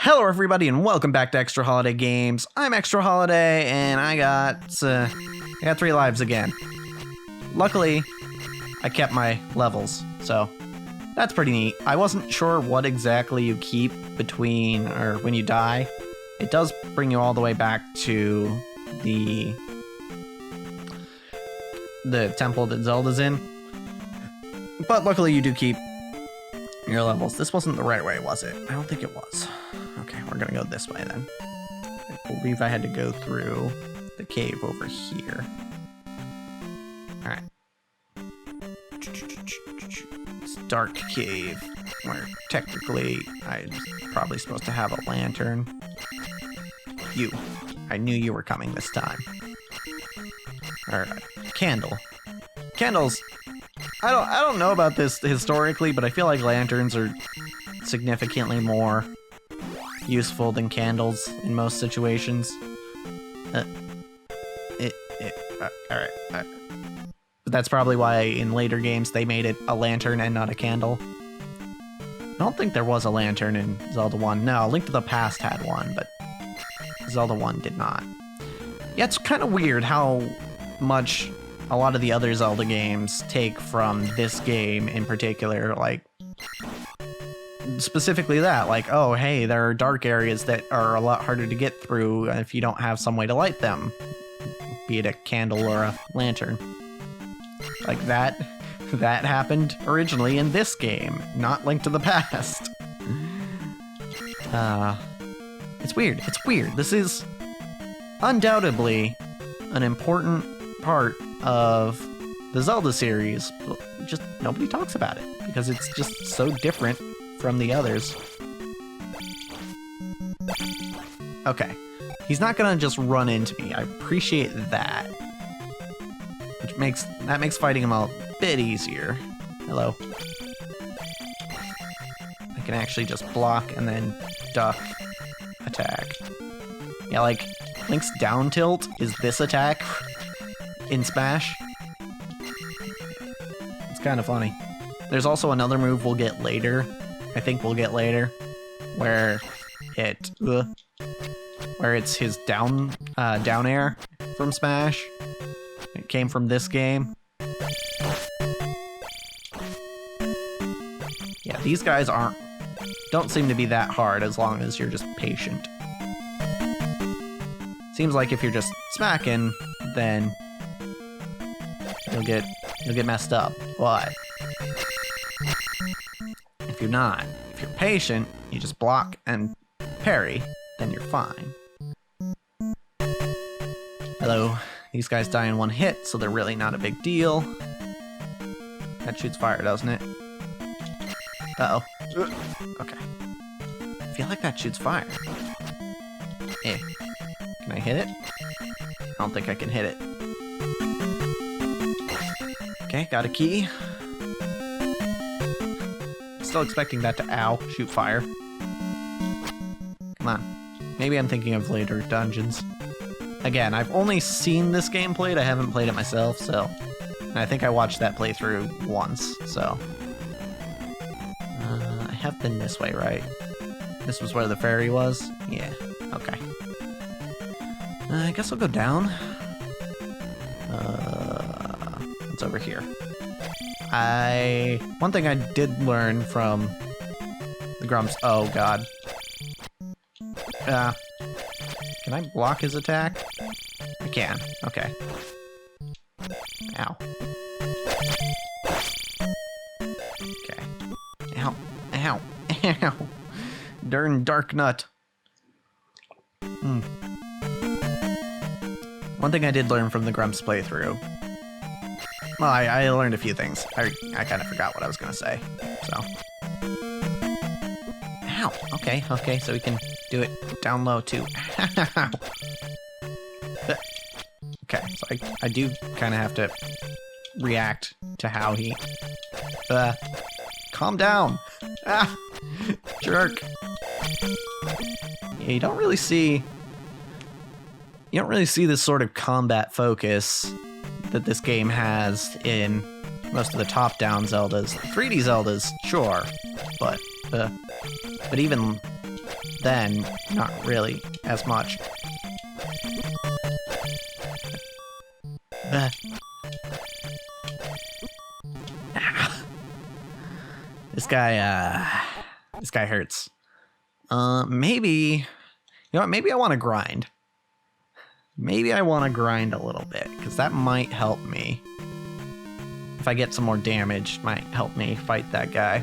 Hello everybody and welcome back to Extra Holiday Games. I'm Extra Holiday and I got 3 lives again. Luckily, I kept my levels, so that's pretty neat. I wasn't sure what exactly you keep between or when you die. It does bring you all the way back to the temple that Zelda's in. But luckily you do keep your levels. This wasn't the right way, was it? I don't think it was. Okay, we're gonna go this way then. I believe I had to go through the cave over here. Alright. It's a dark cave where technically I'm probably supposed to have a lantern. You. I knew you were coming this time. Or a candle. Candles. I don't know about this historically, but I feel like lanterns are significantly more useful than candles in most situations. Alright. But that's probably why in later games they made it a lantern and not a candle. I don't think there was a lantern in Zelda 1. No, Link to the Past had one, but Zelda 1 did not. Yeah, it's kind of weird how much a lot of the other Zelda games take from this game in particular, like specifically that, like, oh, hey, there are dark areas that are a lot harder to get through if you don't have some way to light them, be it a candle or a lantern. Like that happened originally in this game, not Link to the Past. It's weird. It's weird. This is undoubtedly an important part of the Zelda series, but just nobody talks about it because it's just so different from the others. Okay, he's not gonna just run into me. I appreciate that, which makes fighting him a bit easier. Hello. I can actually just block and then duck attack. Yeah, like Link's down tilt is this attack in Smash. It's kind of funny. There's also another move we'll get later. I think we'll get later, where it's his down air from Smash. It came from this game. Yeah, these guys don't seem to be that hard as long as you're just patient. Seems like if you're just smacking, then you'll get messed up. But if you're not, if you're patient, you just block and parry, then you're fine. Hello. These guys die in one hit, so they're really not a big deal. That shoots fire, doesn't it? Uh-oh. Okay. I feel like that shoots fire. Can I hit it? I don't think I can hit it. Okay, got a key. Still expecting that to, shoot fire. Come on. Maybe I'm thinking of later dungeons. Again, I've only seen this game played, I haven't played it myself, so... And I think I watched that playthrough once, so... I have been this way, right? This was where the fairy was? Yeah, okay. I guess I'll go down. What's over here? One thing I did learn from the Grumps... Oh, God. Can I block his attack? I can. Okay. Ow. Okay. Ow. Ow. Ow. Darn Darknut. One thing I did learn from the Grumps playthrough... Well, I learned a few things. I kind of forgot what I was going to say, so... Ow! Okay, so we can do it down low, too. Okay, so I do kind of have to react to how he... calm down! Ah! Jerk! Yeah, you don't really see this sort of combat focus that this game has in most of the top-down Zeldas. 3D Zeldas, sure, but even then not really as much. This guy hurts. Maybe, you know what, maybe I want to grind. Maybe I want to grind a little bit, because that might help me. If I get some more damage, might help me fight that guy.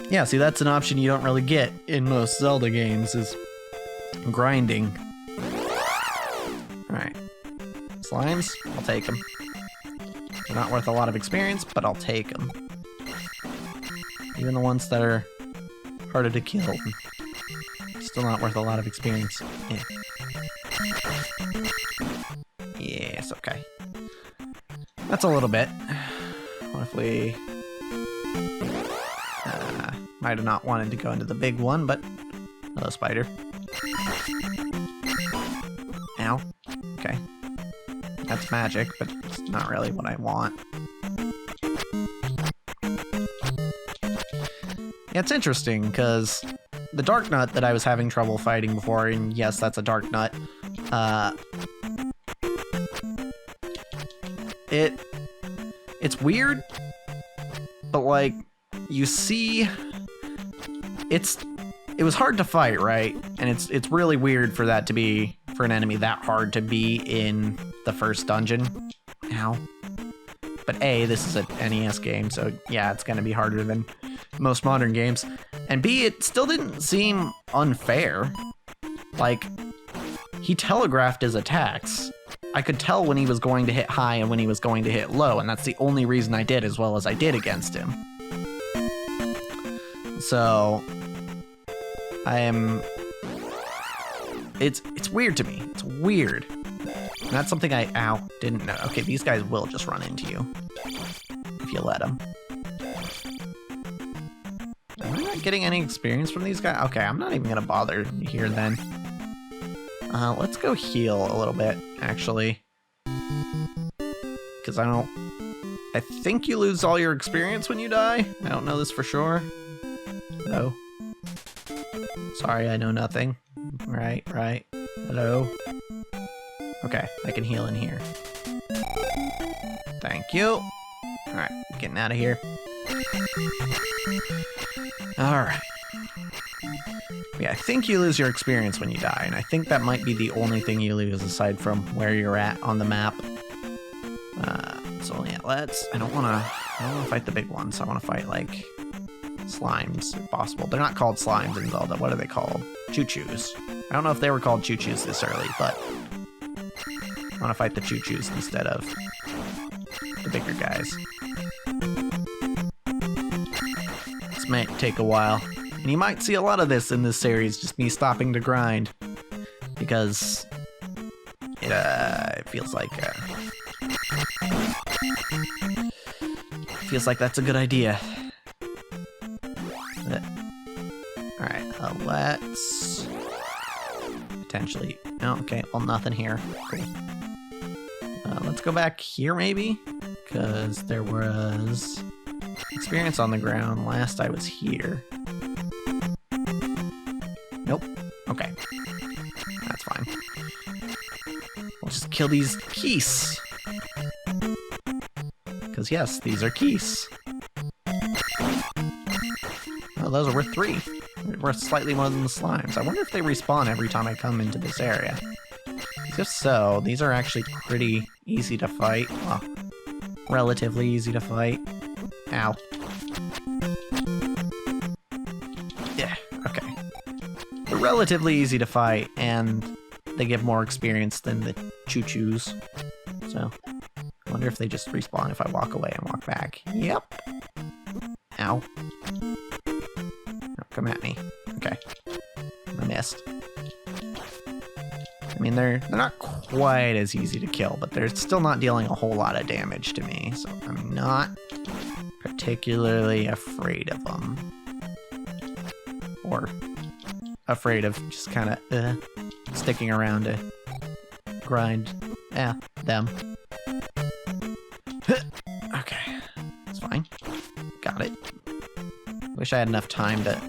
Yeah, see, that's an option you don't really get in most Zelda games, is grinding. Alright. Slimes, I'll take them. They're not worth a lot of experience, but I'll take them. Even the ones that are harder to kill. Still not worth a lot of experience. Yeah. Yes, okay. That's a little bit. What if we... might have not wanted to go into the big one, but... Hello, spider. Ow. Okay. That's magic, but it's not really what I want. Yeah, it's interesting, because the Darknut that I was having trouble fighting before, and yes, that's a Darknut, it's weird, but like, you see, it was hard to fight, right? And it's really weird for that to be, for an enemy that hard to be in the first dungeon. Ow. But A, this is an NES game, so yeah, it's gonna be harder than most modern games. And B, it still didn't seem unfair. Like, he telegraphed his attacks. I could tell when he was going to hit high and when he was going to hit low, and that's the only reason I did as well as I did against him. So, it's weird to me. It's weird. And that's something I, didn't know. Okay, these guys will just run into you. If you let them. Am I not getting any experience from these guys? Okay, I'm not even gonna bother here then. Let's go heal a little bit, actually. Because I think you lose all your experience when you die. I don't know this for sure. Hello. Sorry, I know nothing. Right. Hello. Okay, I can heal in here. Thank you. Alright, getting out of here. Alright. Yeah, I think you lose your experience when you die, and I think that might be the only thing you lose aside from where you're at on the map. So yeah, I don't wanna fight the big ones. I wanna fight like slimes if possible. They're not called slimes in Zelda. What are they called? Choo-choos. I don't know if they were called choo-choos this early, but I wanna fight the choo-choos instead of the bigger guys. This might take a while. And you might see a lot of this in this series, just me stopping to grind. Because it feels like that's a good idea. Alright, let's potentially... Oh, okay, well, nothing here. Cool. Let's go back here, maybe? Because there was experience on the ground last I was here. Nope. Okay. That's fine. We'll just kill these keys. Because yes, these are keys. Oh, those are worth 3. They're worth slightly more than the slimes. I wonder if they respawn every time I come into this area. If so, these are actually pretty easy to fight. Well, relatively easy to fight. Ow. Yeah, okay. They're relatively easy to fight, and they give more experience than the choo-choos. So, I wonder if they just respawn if I walk away and walk back. Yep. Ow. Oh, come at me. Okay. I missed. I mean, they're not quite as easy to kill, but they're still not dealing a whole lot of damage to me, so I'm not particularly afraid of them. Or afraid of just kind of sticking around to grind them. Okay, it's fine. Got it. Wish I had enough time to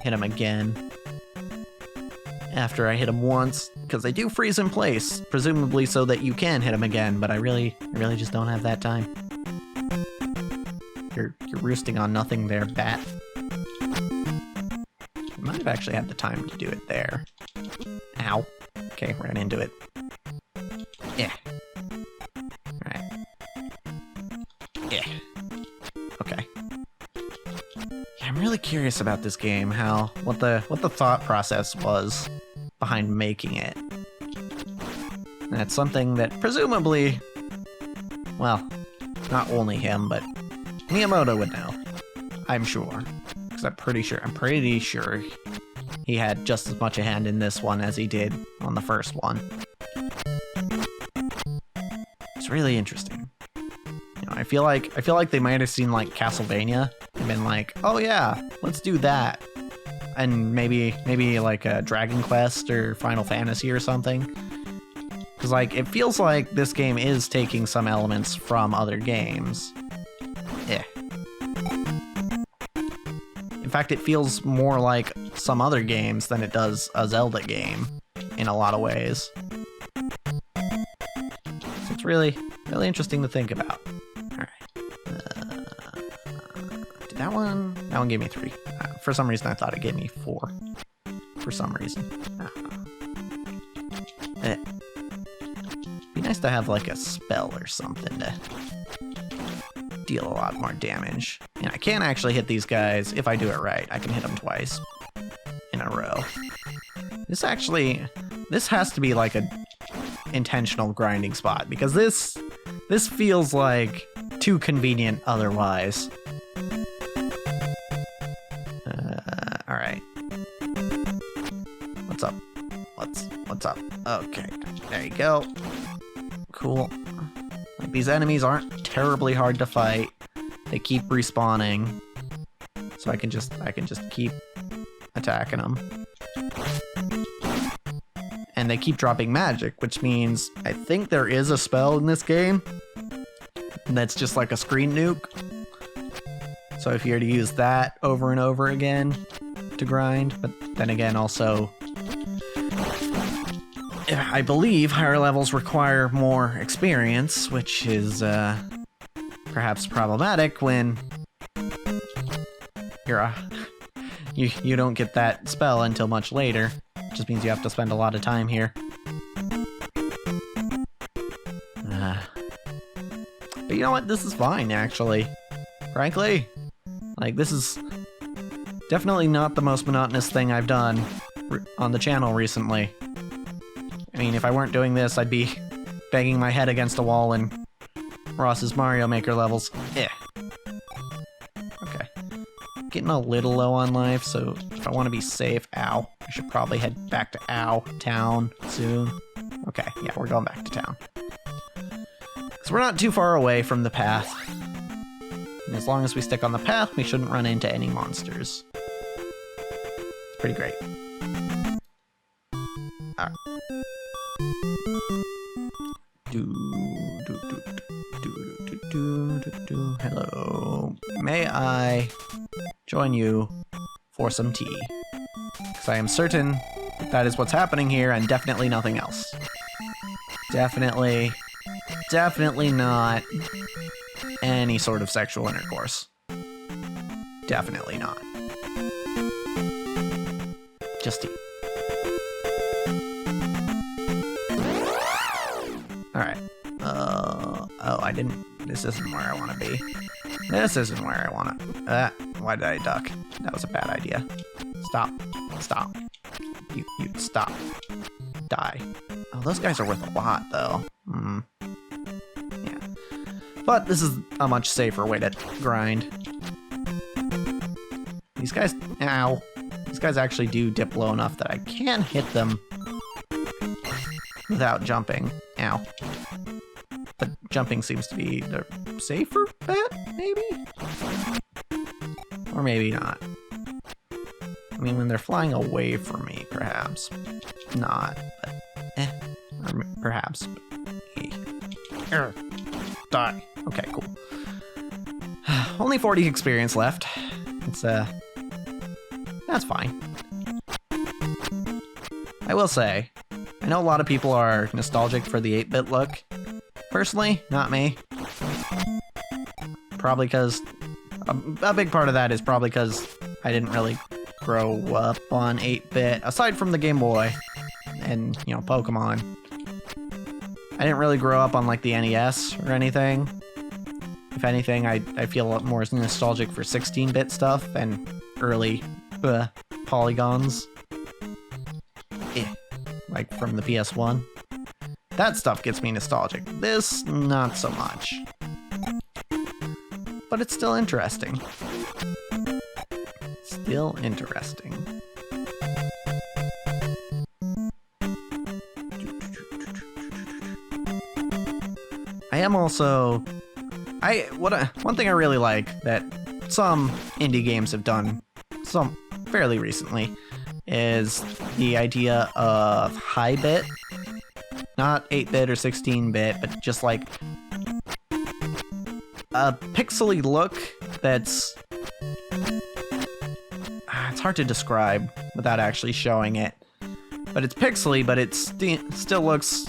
hit him again after I hit him once, because they do freeze in place, presumably so that you can hit him again, but I really just don't have that time. You're roosting on nothing there, bat. You might have actually had the time to do it there. Ow. Okay, ran into it. Yeah. Alright. Yeah. Okay. Yeah, I'm really curious about this game, what the thought process was behind making it. And it's something that presumably, well, not only him, but Miyamoto would know. I'm sure. Because I'm pretty sure he had just as much a hand in this one as he did on the first one. It's really interesting. You know, I feel like they might have seen like Castlevania and been like, oh yeah, let's do that. And maybe like a Dragon Quest or Final Fantasy or something. Because like it feels like this game is taking some elements from other games. Yeah. In fact, it feels more like some other games than it does a Zelda game in a lot of ways. So it's really interesting to think about. Alright. Did that one gave me 3. For some reason, I thought it gave me 4. For some reason. Be nice to have like a spell or something to deal a lot more damage. And I can actually hit these guys if I do it right. I can hit them twice in a row. This has to be like a intentional grinding spot, because this feels like too convenient otherwise. All right. What's up? What's up? Okay, there you go. Cool. Like, these enemies aren't terribly hard to fight. They keep respawning, so I can just keep attacking them. And they keep dropping magic, which means I think there is a spell in this game that's just like a screen nuke. So if you were to use that over and over again to grind, but then again also, I believe higher levels require more experience, which is perhaps problematic when you don't get that spell until much later. It just means you have to spend a lot of time here. But you know what? This is fine, actually. Frankly, like, this is definitely not the most monotonous thing I've done on the channel recently. I mean, if I weren't doing this, I'd be banging my head against a wall in Ross's Mario Maker levels. Eh. Okay. Getting a little low on life, so if I want to be safe, I should probably head back to town soon. Okay, yeah, we're going back to town. So we're not too far away from the path. And as long as we stick on the path, we shouldn't run into any monsters. It's pretty great. Alright. Hello. May I join you for some tea? Because I am certain that is what's happening here, and definitely nothing else. Definitely not any sort of sexual intercourse. Definitely not. Just tea. Alright. This isn't where I want to be. This isn't where I want to... why did I duck? That was a bad idea. Stop. You stop. Die. Oh, those guys are worth a lot, though. Yeah. But this is a much safer way to grind. These guys... Ow. These guys actually do dip low enough that I can hit them without jumping. Ow. But jumping seems to be the safer bet, maybe? Or maybe not. I mean, when they're flying away from me, perhaps. Not, but or perhaps. Die. Okay, cool. Only 40 experience left. It's That's fine. I will say, I know a lot of people are nostalgic for the 8-bit look. Personally, not me. Probably because... A big part of that is probably because I didn't really grow up on 8-bit, aside from the Game Boy and, you know, Pokemon. I didn't really grow up on, like, the NES or anything. If anything, I feel more nostalgic for 16-bit stuff and early polygons. Like from the PS1. That stuff gets me nostalgic. This, not so much. But it's still interesting. Still interesting. I am also... one thing I really like that some indie games have done, some fairly recently, is the idea of high bit. Not 8-bit or 16-bit, but just like a pixely look that's... It's hard to describe without actually showing it. But it's pixely, but it still looks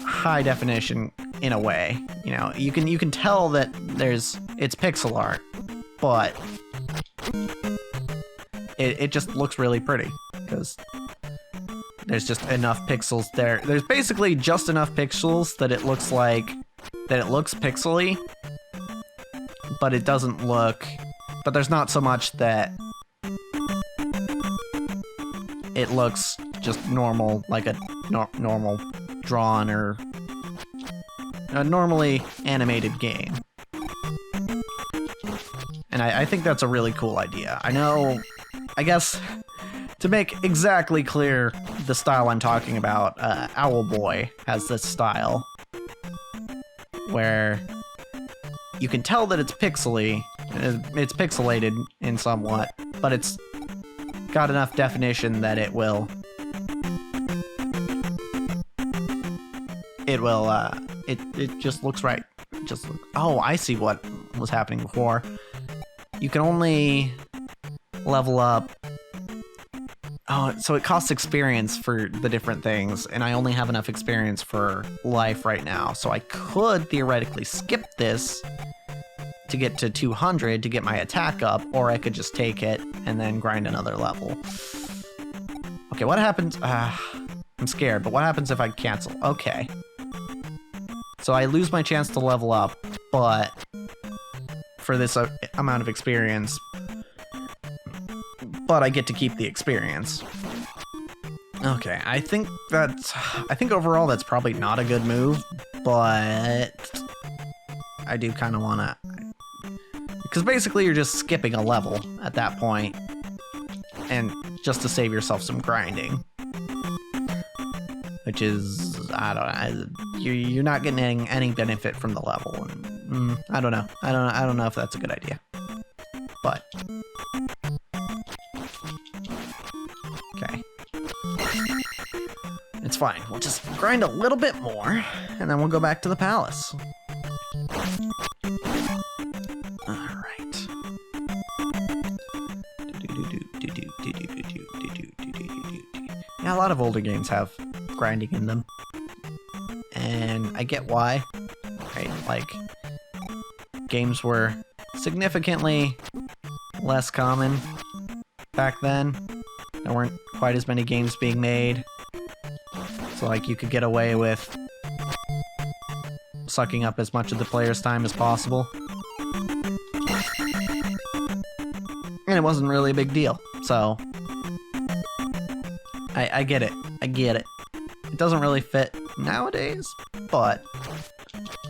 high definition in a way. You know, you can tell that it's pixel art, but it just looks really pretty because there's just enough pixels there. There's basically just enough pixels that it looks pixely, but it doesn't look... But there's not so much that it looks just normal, like a normal drawn or a normally animated game. And I think that's a really cool idea. I guess, to make exactly clear the style I'm talking about, Owlboy has this style where you can tell that it's pixely, it's pixelated in somewhat, but it's got enough definition that it just looks right. Oh, I see what was happening before. You can only level up... Oh, so it costs experience for the different things, and I only have enough experience for life right now, so I could theoretically skip this to get to 200 to get my attack up, or I could just take it and then grind another level. Okay, what happens... I'm scared, but what happens if I cancel? Okay. So I lose my chance to level up, but for this amount of experience, but I get to keep the experience. Okay, I think overall that's probably not a good move, but I do kind of want to... Because basically you're just skipping a level at that point, and just to save yourself some grinding. Which is, I don't know, you're not getting any benefit from the level. And, I don't know. I don't know if that's a good idea. But okay, it's fine. We'll just grind a little bit more, and then we'll go back to the palace. All right. Yeah, a lot of older games have grinding in them, and I get why, right? Like, games were significantly less common back then. There weren't quite as many games being made, so like you could get away with sucking up as much of the player's time as possible, and it wasn't really a big deal. So I get it. I get it. It doesn't really fit nowadays, but...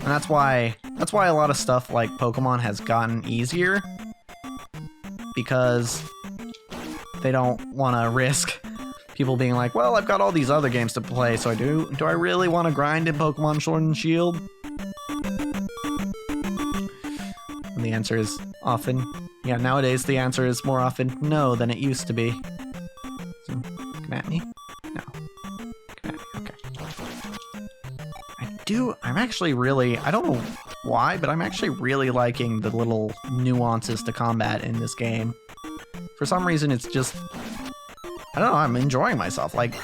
And that's why a lot of stuff like Pokemon has gotten easier, because they don't want to risk people being like, well, I've got all these other games to play, so do I really want to grind in Pokemon Sword and Shield? And the answer is often, yeah, nowadays the answer is more often no than it used to be. So, come at me? No. Come at me, okay. I'm actually really, I don't know why, but I'm actually really liking the little nuances to combat in this game. For some reason, it's just, I don't know, I'm enjoying myself. Like,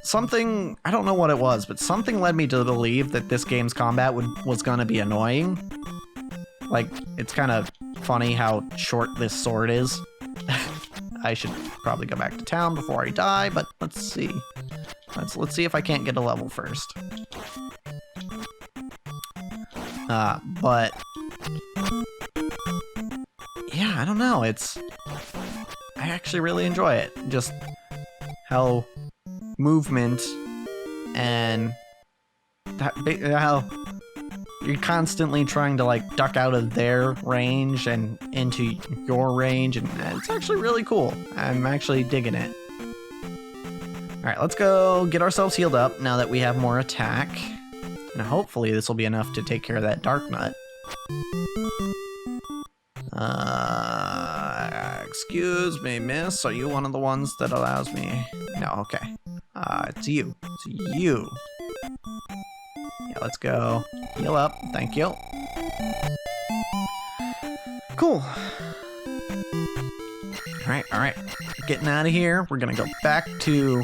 something, I don't know what it was, but something led me to believe that this game's combat was gonna be annoying. Like, it's kind of funny how short this sword is. I should probably go back to town before I die, but let's see. Let's see if I can't get a level first. But yeah, I don't know. I actually really enjoy it. Just how movement and how you're constantly trying to like duck out of their range and into your range, and it's actually really cool. I'm actually digging it. All right, let's go get ourselves healed up now that we have more attack. And hopefully this will be enough to take care of that Darknut. Excuse me, miss. Are you one of the ones that allows me? No, okay. It's you. It's you. Yeah, let's go. Heal up. Thank you. Cool. All right. Getting out of here. We're gonna go back to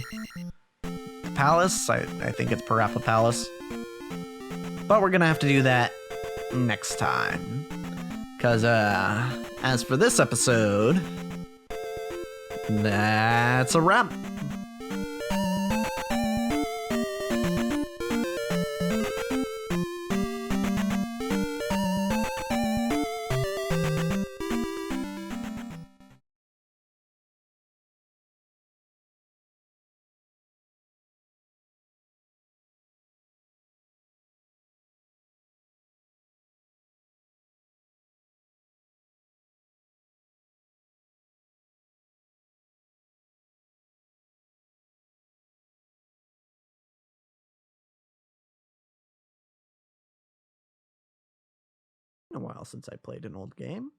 the palace. I think it's Parappa Palace. But we're gonna have to do that next time. Because, as for this episode, that's a wrap. A while since I played an old game.